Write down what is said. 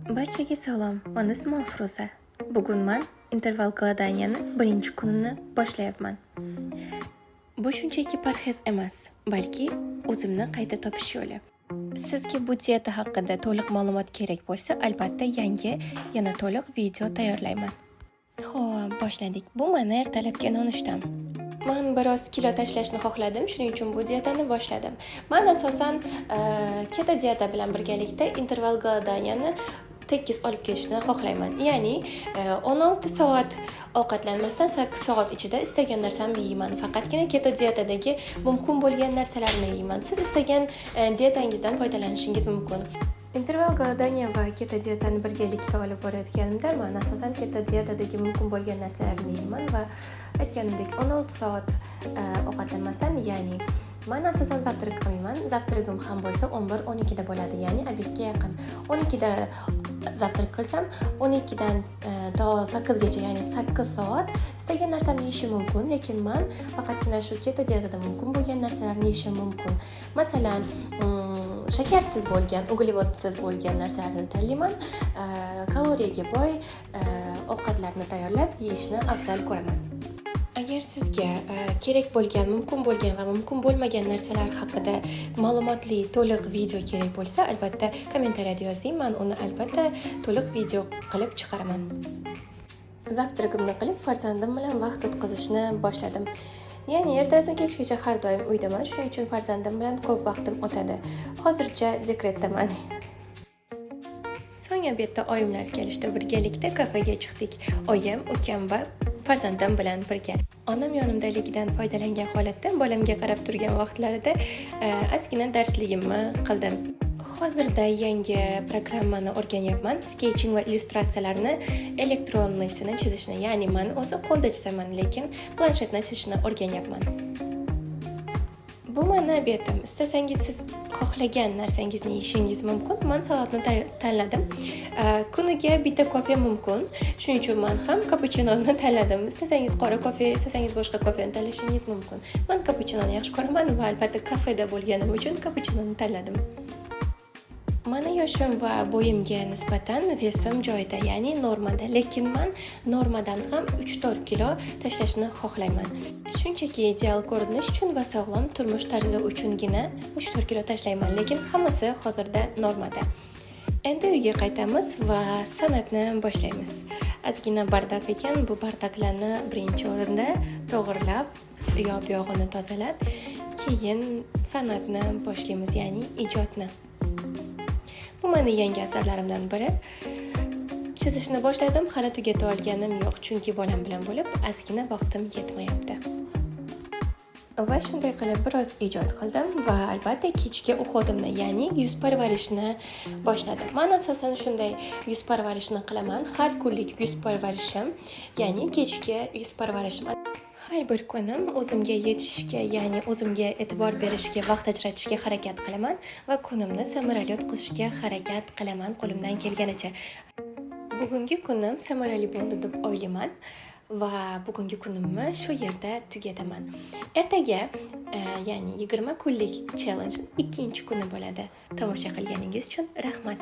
Barchaga salom, men ismim Afruza. Bugun men interval gladaniyaning birinchi kunini boshlayapman. Bu shunchaki parhez emas, balki o'zimni qayta topish yo'li. Sizga bu dieta haqida to'liq ma'lumot kerak bo'lsa, albatta yana to'liq video tayyorlayman. Xo'p, boshladik. Bu meni ertalabki nonushtam. Men biroz kilo tashlashni xohladim, shuning uchun bu dietani boshladim. Men asosan keto dieta bilan birgalikda interval galadaniyani tekis olib kelishni xohlayman. Ya'ni 16 soat ovqatlanmasdan 8 soat ichida istagan narsamni yeyman. Faqatgina keto dietadagi mumkin bo'lgan narsalarni yeyman. Siz istagan dietangizdan foydalanishingiz mumkin. Interval galadaniya va keto dietani birgalikda olib borayotganimda men asosan keto dietadagi mumkin bo'lgan narsalarni yeyman va aytganimdek 16 soat ovqatlanmasdan, ya'ni men asosan zavtrak qilmayman. Zavtragim ham bo'lsa 11-12 da bo'ladi, ya'ni obedga yaqin. 12 da zavtrak qilsam, 12 dan to 8 gacha, ya'ni 8 soat istagan narsamni yeyishim mumkin, lekin men faqatgina shu keto dietada mumkin bo'lgan narsalarni yeyishim mumkin. Masalan, shakarsiz bo'lgan, uglevodsiz bo'lgan narsalarni tanlayman. Kaloriyaga boy ovqatlarni tayyorlab yeyishni afzal ko'raman. Agar sizga kerak bo'lgan, mumkin bo'lgan va mumkin bo'lmagan narsalar haqida ma'lumotli to'liq video kerak bo'lsa, albatta kommentariyada yozing, men uni albatta to'liq video qilib chiqaraman. Zavtragimni qilib, farzandim bilan vaqt o'tkazishni boshladim. Ya'ni ertadan kechgacha har doim uydaman, shuning uchun farzandim bilan ko'p vaqtim o'tadi. Hozircha dekretdaman. So'ng obedda oyimlar kelishdi, birgalikda kafega chiqdik. Oyim, ukam va farzandim bilan birga. Onam yonimdaligidan foydalangan holatda bolamga qarab turgan vaqtlarida ozgina darsligimni qildim. Hozirda yangi programmani o'rganyapman. Sketching va illyustratsiyalarni elektronnisini chizishni, ya'ni men o'zi qo'lda chizaman, lekin planshetda chizishni o'rganyapman. Bu meni obedim. Istasangiz siz xohlagan narsangizni yeyishingiz mumkin. Men salatni tanladim. Kuniga bitta kofe mumkin. Shuning uchun men ham kapuchinoni tanladim. Istasangiz qora kofe, istasangiz boshqa kofeni tanlashingiz mumkin. Men kapuchinoni yaxshi ko'raman va albatta kafeda bo'lganim uchun kapuchinoni tanladim. Meni yoshim va bo'yimga nisbatan vesim joyida, ya'ni normada, lekin men normadan ham 3-4 kilo tashlashni xohlayman. Shunchaki ideal ko'rinish uchun va sog'lom turmush tarzi uchungina 3-4 kilo tashlayman, lekin hammasi hozirda normada. Endi uyga qaytamiz va san'atni boshlaymiz. Ozgina bardak ekan, bu bardaklarni birinchi o'rinda to'g'rilab, yoq-yog'ini tozalab, keyin san'atni boshlaymiz, ya'ni ijodni. Bu meni yangi asarlarimdan biri. Chizishni boshladim, hali tugata olganim yo'q, chunki bolam bilan bo'lib, ozgina vaqtim yetmayapti. Va shunday qilib biroz ijod qildim va albatta kechki uxudimni, ya'ni yuz parvarishni boshladim. Men asosan shunday yuz parvarishni qilaman. Har kunlik yuz parvarishim, ya'ni kechki yuz parvarishim. Har bir kunim o'zimga yetishga, ya'ni o'zimga e'tibor berishga, vaqt ajratishga harakat qilaman va kunimni samarali o'tkazishga harakat qilaman qo'limdan kelganicha. Bugungi kunim samarali bo'ldi deb o'ylayman va bugungi kunimni shu yerda tugataman. Ertaga, ya'ni 20 kunlik challenge ikkinchi kuni bo'ladi. Tomosha qilganingiz uchun rahmat.